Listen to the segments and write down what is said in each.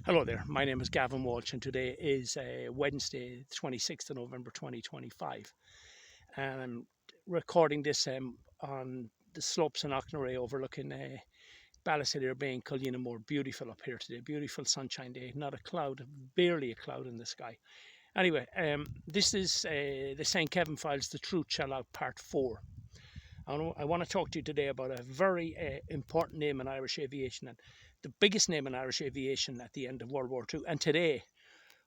Hello there, my name is Gavin Walsh and today is Wednesday, 26th of November 2025. And I'm recording this on the slopes in Auchnaray overlooking Ballysadare Bay in Cullinamore. Beautiful up here today, beautiful sunshine day, not a cloud, barely a cloud in the sky. Anyway, this is the St. Kevin Files, The Truth Shall Out Part 4. I want to talk to you today about a very important name in Irish aviation and the biggest name in Irish aviation at the end of World War II. And today,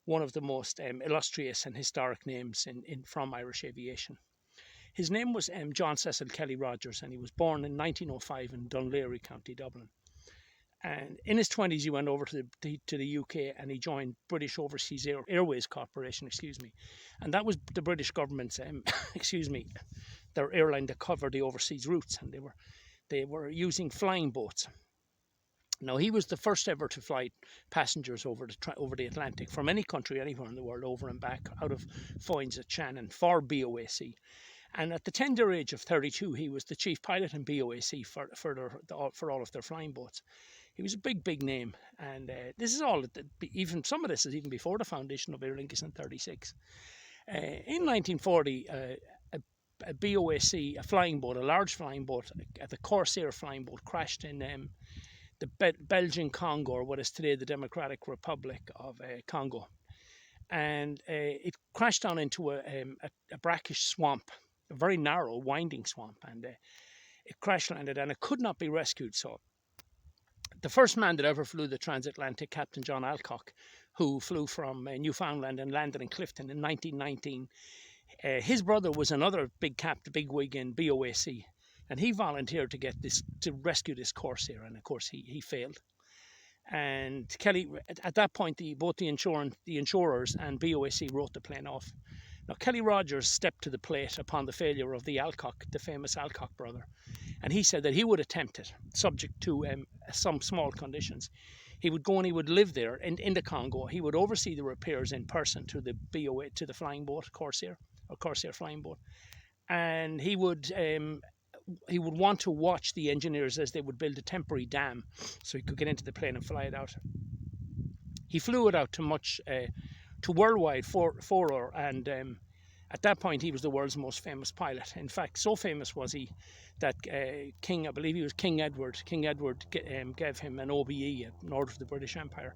one of the most illustrious and historic names from Irish aviation. His name was John Cecil Kelly Rogers, and he was born in 1905 in Dunleary, County Dublin. And in his 20s, he went over to the UK and he joined British Overseas Airways Corporation, and that was the British government's, their airline that covered the overseas routes, and they were using flying boats. Now, he was the first ever to fly passengers over the Atlantic from any country anywhere in the world, over and back out of Foynes at Shannon for BOAC. And at the tender age of 32, he was the chief pilot in BOAC for all of their flying boats. He was a big name, and this is all. Even some of this is even before the foundation of Aer Lingus in 36. In 1940, a BOAC, a flying boat, a large flying boat, the Corsair flying boat, crashed in the Belgian Congo, or what is today the Democratic Republic of Congo, and it crashed down into a brackish swamp, a very narrow, winding swamp, and it crash landed, and it could not be rescued. So the first man that ever flew the transatlantic, Captain John Alcock, who flew from Newfoundland and landed in Clifton in 1919. His brother was another big wig in BOAC, and he volunteered to rescue this Corsair, and of course he failed. And Kelly, at that point, both the insurers and BOAC wrote the plane off. Now, Kelly Rogers stepped to the plate upon the failure of the famous Alcock brother, and he said that he would attempt it, subject to some small conditions. He would go and he would live there in the Congo. He would oversee the repairs in person to the flying boat Corsair flying boat, and he would want to watch the engineers as they would build a temporary dam so he could get into the plane and fly it out. He flew it out to worldwide furore, and at that point he was the world's most famous pilot. In fact, so famous was he that I believe he was King Edward gave him an OBE, an Order of the British Empire.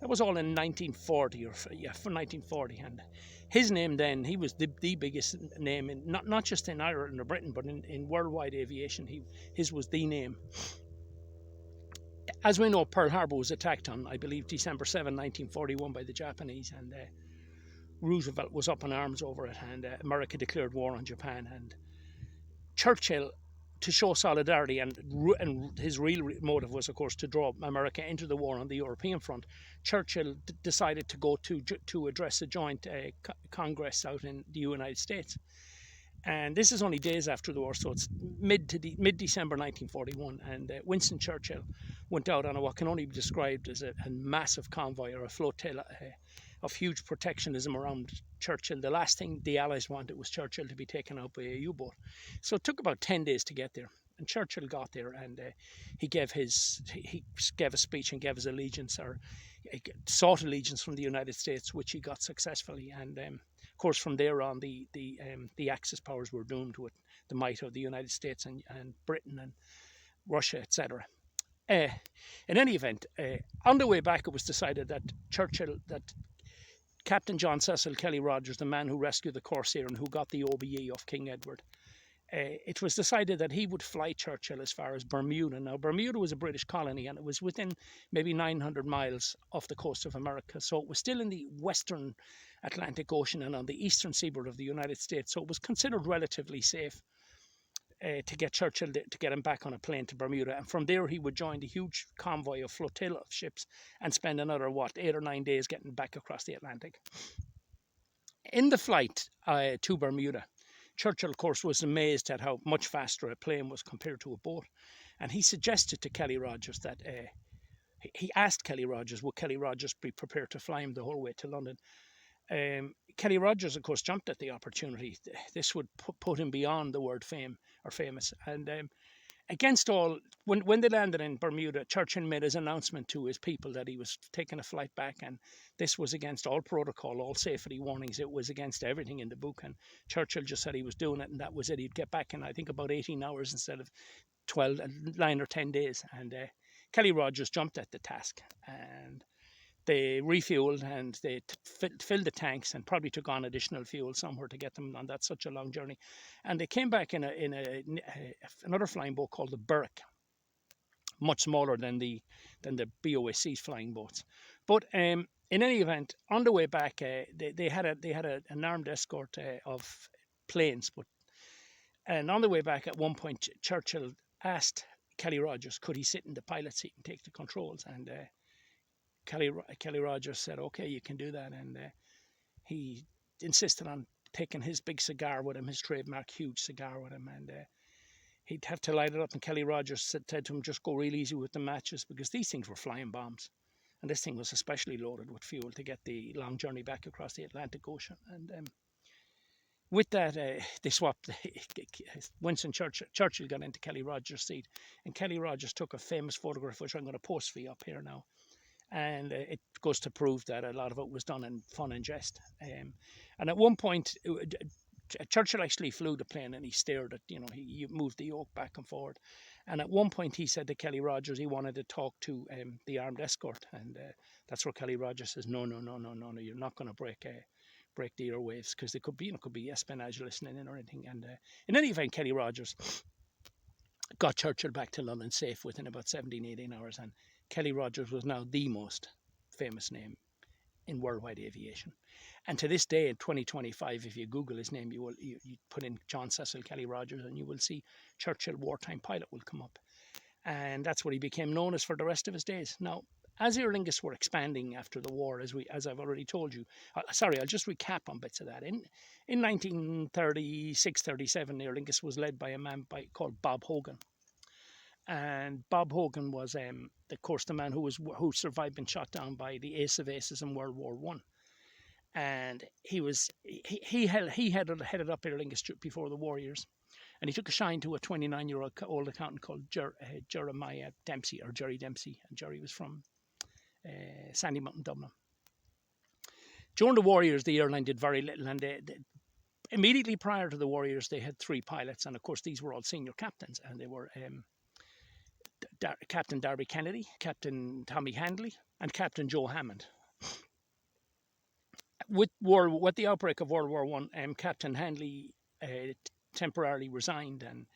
That was all in 1940, for 1940, and his name then, he was the biggest name, not just in Ireland or Britain, but in worldwide aviation. His was the name. As we know, Pearl Harbor was attacked on, I believe, December 7, 1941 by the Japanese, and Roosevelt was up in arms over it, and America declared war on Japan, and Churchill, to show solidarity, and his real motive was, of course, to draw America into the war on the European front. Churchill decided to go to address a joint Congress out in the United States, and this is only days after the war, so it's mid-December 1941, and Winston Churchill went out on what can only be described as a massive convoy, or a flotilla of huge protectionism around Churchill. The last thing the Allies wanted was Churchill to be taken out by a U-boat. So it took about 10 days to get there. And Churchill got there, and he gave a speech and gave his allegiance, or sought allegiance from the United States, which he got successfully. And of course, from there on, the Axis powers were doomed with the might of the United States and Britain and Russia, etc. In any event, on the way back, it was decided that Captain John Cecil Kelly Rogers, the man who rescued the Corsair and who got the OBE of King Edward, it was decided that he would fly Churchill as far as Bermuda. Now, Bermuda was a British colony, and it was within maybe 900 miles off the coast of America. So it was still in the western Atlantic Ocean and on the eastern seaboard of the United States. So it was considered relatively safe to get Churchill, to get him back on a plane to Bermuda. And from there, he would join the huge convoy of flotilla of ships and spend another, 8 or 9 days getting back across the Atlantic. In the flight to Bermuda, Churchill, of course, was amazed at how much faster a plane was compared to a boat. And he suggested to Kelly Rogers that he asked Kelly Rogers, would Kelly Rogers be prepared to fly him the whole way to London? Kelly Rogers, of course, jumped at the opportunity. This would put him beyond the word fame or famous. And against all, when they landed in Bermuda, Churchill made his announcement to his people that he was taking a flight back, and this was against all protocol, all safety warnings. It was against everything in the book, and Churchill just said he was doing it, and that was it. He'd get back in, I think, about 18 hours instead of 12, 9 or 10 days. And Kelly Rogers jumped at the task, and they refueled, and they filled the tanks, and probably took on additional fuel somewhere to get them on that such a long journey. And they came back in another flying boat called the Berwick, much smaller than the BOSC flying boats. But in any event, on the way back, they had an armed escort of planes. And on the way back, at one point, Churchill asked Kelly Rogers, could he sit in the pilot seat and take the controls? And Kelly Rogers said, okay, you can do that. And he insisted on taking his big cigar with him, his trademark huge cigar with him. And he'd have to light it up. And Kelly Rogers said to him, just go real easy with the matches, because these things were flying bombs. And this thing was especially loaded with fuel to get the long journey back across the Atlantic Ocean. And with that, they swapped. Winston Churchill got into Kelly Rogers' seat, and Kelly Rogers took a famous photograph, which I'm going to post for you up here now. And it goes to prove that a lot of it was done in fun and jest. And at one point, Churchill actually flew the plane, and he steered it. He moved the yoke back and forward. And at one point, he said to Kelly Rogers he wanted to talk to the armed escort, and that's where Kelly Rogers says, no, you're not going to break the airwaves, because there could be espionage listening in or anything. And in any event, Kelly Rogers got Churchill back to London safe within about 17, 18 hours, and Kelly Rogers was now the most famous name in worldwide aviation. And to this day, in 2025, if you Google his name, you put in John Cecil Kelly Rogers, and you will see Churchill wartime pilot will come up. And that's what he became known as for the rest of his days. Now, as Aer Lingus were expanding after the war, as I've already told you, I'll just recap on bits of that. In 1936-37, Aer Lingus was led by a man called Bob Hogan. And Bob Hogan was, of course, the man who survived being shot down by the ace of aces in World War One. And he headed up Aer Lingus before the war years, and he took a shine to a 29-year-old accountant called Jeremiah Dempsey, or Jerry Dempsey, and Jerry was from Sandy Mountain, Dublin. During the war years, the airline did very little, and immediately prior to the war years, they had 3 pilots, and of course these were all senior captains, and they were Captain Darby Kennedy, Captain Tommy Handley, and Captain Joe Hammond. With the outbreak of World War One, Captain Handley temporarily resigned and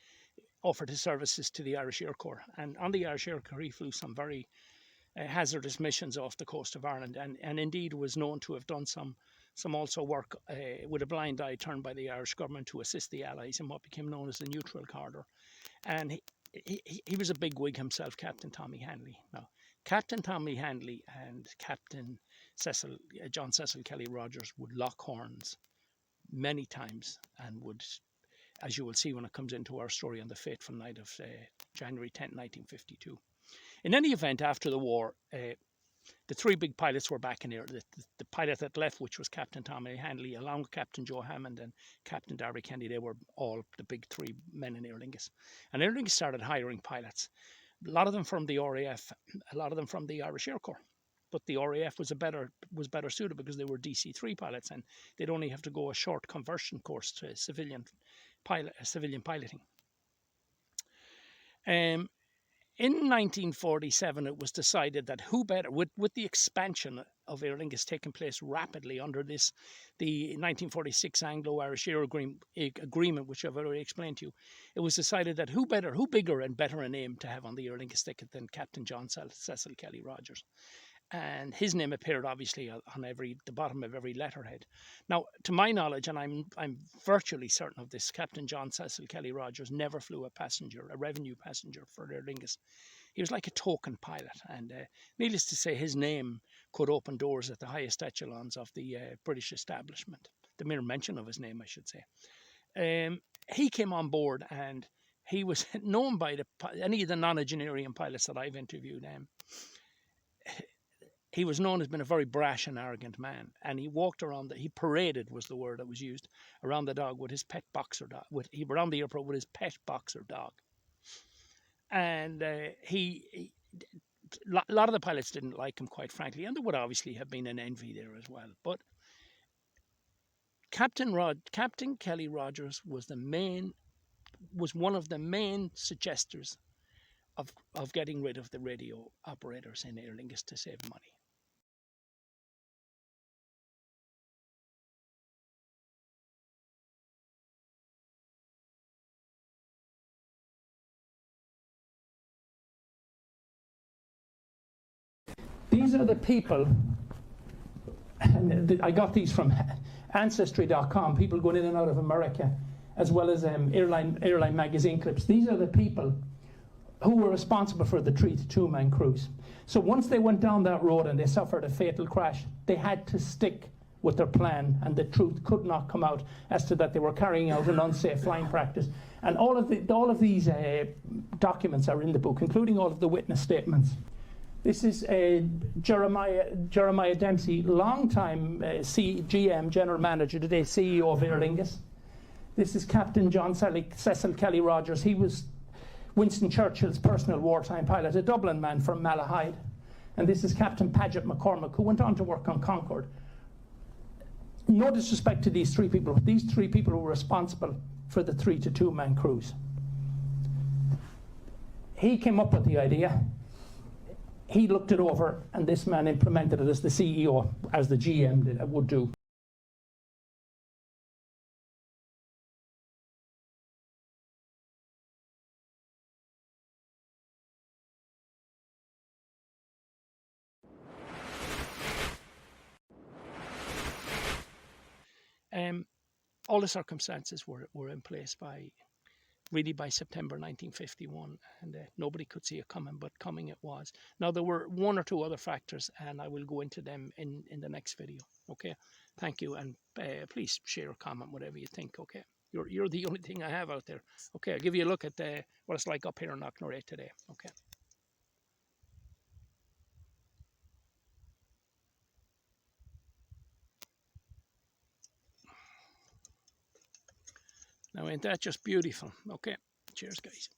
offered his services to the Irish Air Corps. And on the Irish Air Corps, he flew some very hazardous missions off the coast of Ireland, and indeed was known to have done some also work with a blind eye turned by the Irish government to assist the Allies in what became known as the Neutral Corridor. And he was a big wig himself, Captain Tommy Handley. Now, Captain Tommy Handley and Captain John Cecil Kelly Rogers would lock horns many times, and would, as you will see when it comes into our story, on the fateful night of January 10, 1952. In any event, after the war, the 3 big pilots were back in air. The pilot that left, which was Captain Tommy Handley, along with Captain Joe Hammond and Captain Darby Kennedy, they were all the big 3 men in Aer Lingus. And Aer Lingus started hiring pilots, a lot of them from the RAF, a lot of them from the Irish Air Corps. But the RAF was better suited because they were DC-3 pilots, and they'd only have to go a short conversion course to civilian piloting. In 1947, it was decided that who better, with the expansion of Aer Lingus taking place rapidly under the 1946 Anglo-Irish Air Agreement, which I've already explained to you, it was decided that who bigger and better a name to have on the Aer Lingus ticket than Captain John Cecil Kelly Rogers. And his name appeared obviously on the bottom of every letterhead. Now, to my knowledge, and I'm virtually certain of this, Captain John Cecil Kelly Rogers never flew a revenue passenger for Aer Lingus. He was like a token pilot, and needless to say, his name could open doors at the highest echelons of the British establishment. The mere mention of his name, I should say. He came on board, and he was known by any of the non-Engineering pilots that I've interviewed. He was known as being a very brash and arrogant man, and he walked around, he paraded was the word that was used, around the dog with his pet boxer dog, around the airport with his pet boxer dog. and a lot of the pilots didn't like him, quite frankly, and there would obviously have been an envy there as well. But Captain Kelly Rogers was one of the main suggestors of getting rid of the radio operators in Aer Lingus to save money. These are the people, and I got these from Ancestry.com, people going in and out of America, as well as airline magazine clips. These are the people who were responsible for the 3 to 2 man cruise. So once they went down that road and they suffered a fatal crash, they had to stick with their plan, and the truth could not come out as to that they were carrying out an unsafe flying practice. And all of these documents are in the book, including all of the witness statements. This is Jeremiah Dempsey, long-time GM, General Manager, today CEO of Aer Lingus. This is Captain Cecil Kelly Rogers. He was Winston Churchill's personal wartime pilot, a Dublin man from Malahide. And this is Captain Paget McCormick, who went on to work on Concorde. No disrespect to these 3 people, but these 3 people were responsible for the 3 to 2 man cruise. He came up with the idea. He looked it over, and this man implemented it as the CEO, as the GM would do. All the circumstances were in place by September 1951, and nobody could see it coming, but coming it was. Now, there were 1 or 2 other factors, and I will go into them in the next video. Okay, thank you, and please share or comment whatever you think. Okay, you're the only thing I have out there. Okay, I'll give you a look at what it's like up here in Knocknarea today. Okay. Now, ain't that just beautiful? Okay, cheers, guys.